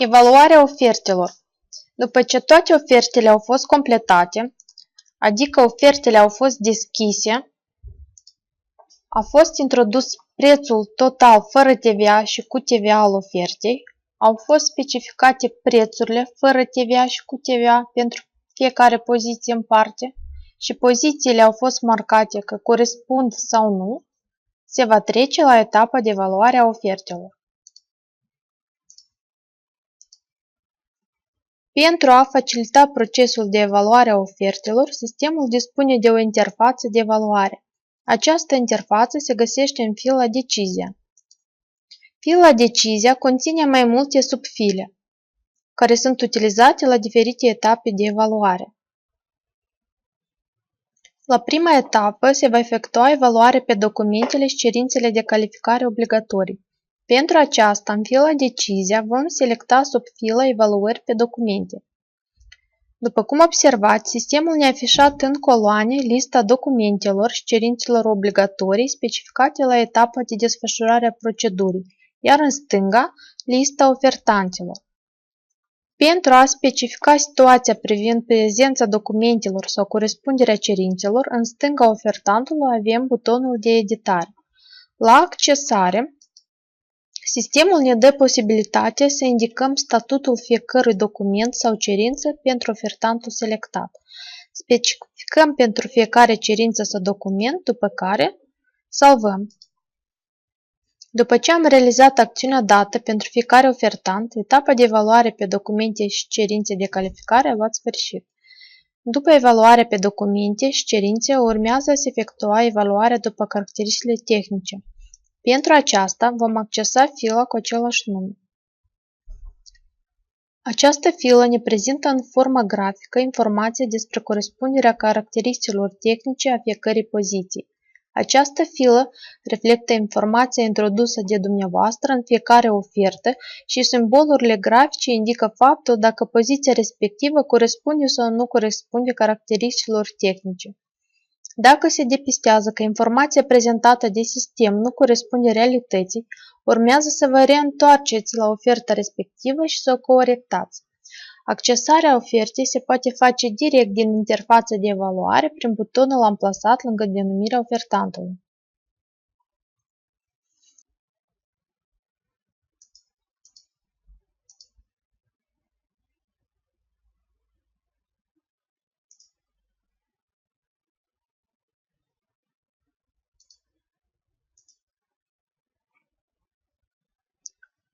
Evaluarea ofertelor. După ce toate ofertele au fost completate, adică ofertele au fost deschise, a fost introdus prețul total fără TVA și cu TVA al ofertei, au fost specificate prețurile fără TVA și cu TVA pentru fiecare poziție în parte și pozițiile au fost marcate că corespund sau nu, se va trece la etapa de evaluare a ofertelor. Pentru a facilita procesul de evaluare a ofertelor, sistemul dispune de o interfață de evaluare. Această interfață se găsește în fila Decizia. Fila Decizia conține mai multe subfile, care sunt utilizate la diferite etape de evaluare. La prima etapă se va efectua evaluare pe documentele și cerințele de calificare obligatorii. Pentru aceasta, în fila Decizia, vom selecta subfila Evaluări pe documente. După cum observați, sistemul ne-a afișat în coloane lista documentelor și cerințelor obligatorii specificate la etapa de desfășurare a procedurii, iar în stânga, lista ofertanților. Pentru a specifica situația privind prezența documentelor sau corespunderea cerințelor, în stânga ofertantului avem butonul de editare. La accesare, sistemul ne dă posibilitatea să indicăm statutul fiecărui document sau cerință pentru ofertantul selectat. Specificăm pentru fiecare cerință sau document, după care salvăm. După ce am realizat acțiunea dată pentru fiecare ofertant, etapa de evaluare pe documente și cerințe de calificare a luat sfârșit. După evaluare pe documente și cerințe, urmează să efectua evaluarea după caracteristicile tehnice. Pentru aceasta, vom accesa fila cu același nume. Această filă ne prezintă în formă grafică informații despre corespunderea caracteristicilor tehnice a fiecărei poziții. Această filă reflectă informația introdusă de dumneavoastră în fiecare ofertă și simbolurile grafice indică faptul dacă poziția respectivă corespunde sau nu corespunde caracteristicilor tehnice. Dacă se depistează că informația prezentată de sistem nu corespunde realității, urmează să vă reîntoarceți la oferta respectivă și să o corectați. Accesarea ofertei se poate face direct din interfața de evaluare prin butonul amplasat lângă denumirea ofertantului.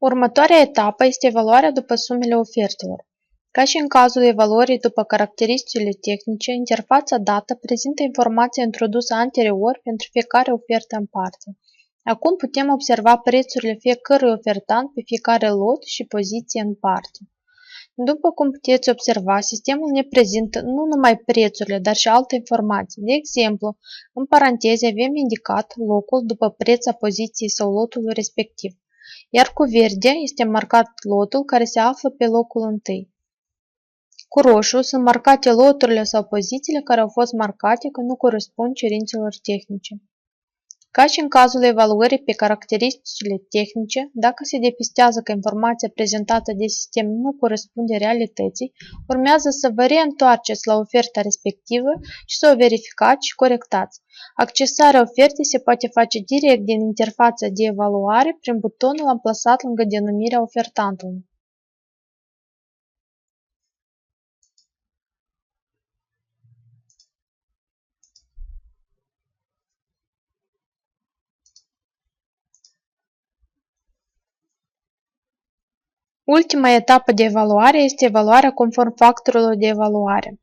Următoarea etapă este evaluarea după sumele ofertelor. Ca și în cazul evaluării după caracteristicile tehnice, interfața dată prezintă informația introdusă anterior pentru fiecare ofertă în parte. Acum putem observa prețurile fiecărui ofertant pe fiecare lot și poziție în parte. După cum puteți observa, sistemul ne prezintă nu numai prețurile, dar și alte informații. De exemplu, în paranteze avem indicat locul după preț a poziției sau lotului respectiv, iar cu verde este marcat lotul care se află pe locul întâi. Cu roșu sunt marcate loturile sau pozițiile care au fost marcate că nu corespund cerințelor tehnice. Ca și în cazul evaluării pe caracteristicile tehnice, dacă se depistează că informația prezentată de sistem nu corespunde realității, urmează să vă reîntoarceți la oferta respectivă și să o verificați și corectați. Accesarea ofertei se poate face direct din interfața de evaluare prin butonul amplasat lângă denumirea ofertantului. Ultima etapă de evaluare este evaluarea conform factorilor de evaluare.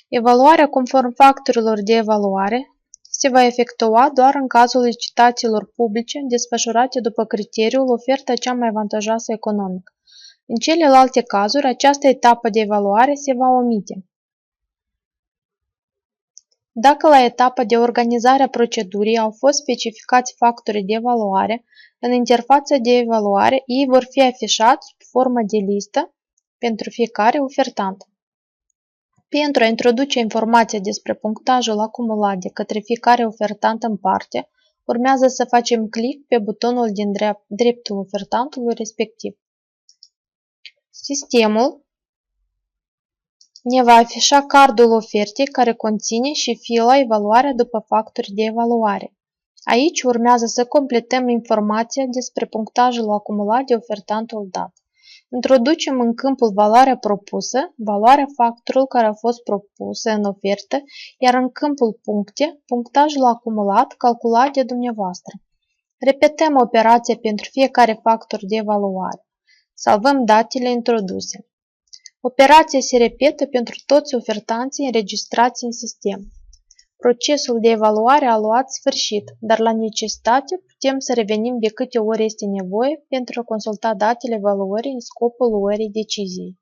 Evaluarea conform factorilor de evaluare se va efectua doar în cazul licitațiilor publice desfășurate după criteriul oferta cea mai avantajoasă economic. În celelalte cazuri, această etapă de evaluare se va omite. Dacă la etapa de organizare a procedurii au fost specificați factorii de evaluare, în interfața de evaluare ei vor fi afișați sub formă de listă pentru fiecare ofertant. Pentru a introduce informația despre punctajul acumulat de către fiecare ofertant în parte, urmează să facem click pe butonul din dreptul ofertantului respectiv. Sistemul ne va afișa cardul ofertei care conține și fila evaluarea după factori de evaluare. Aici urmează să completăm informația despre punctajul acumulat de ofertantul dat. Introducem în câmpul valoarea propusă, valoarea factorului care a fost propusă în ofertă, iar în câmpul puncte, punctajul acumulat calculat de dumneavoastră. Repetăm operația pentru fiecare factor de evaluare. Salvăm datele introduse. Operația se repetă pentru toți ofertanții înregistrați în sistem. Procesul de evaluare a luat sfârșit, dar la necesitate putem să revenim de câte ori este nevoie pentru a consulta datele evaluării în scopul luării deciziei.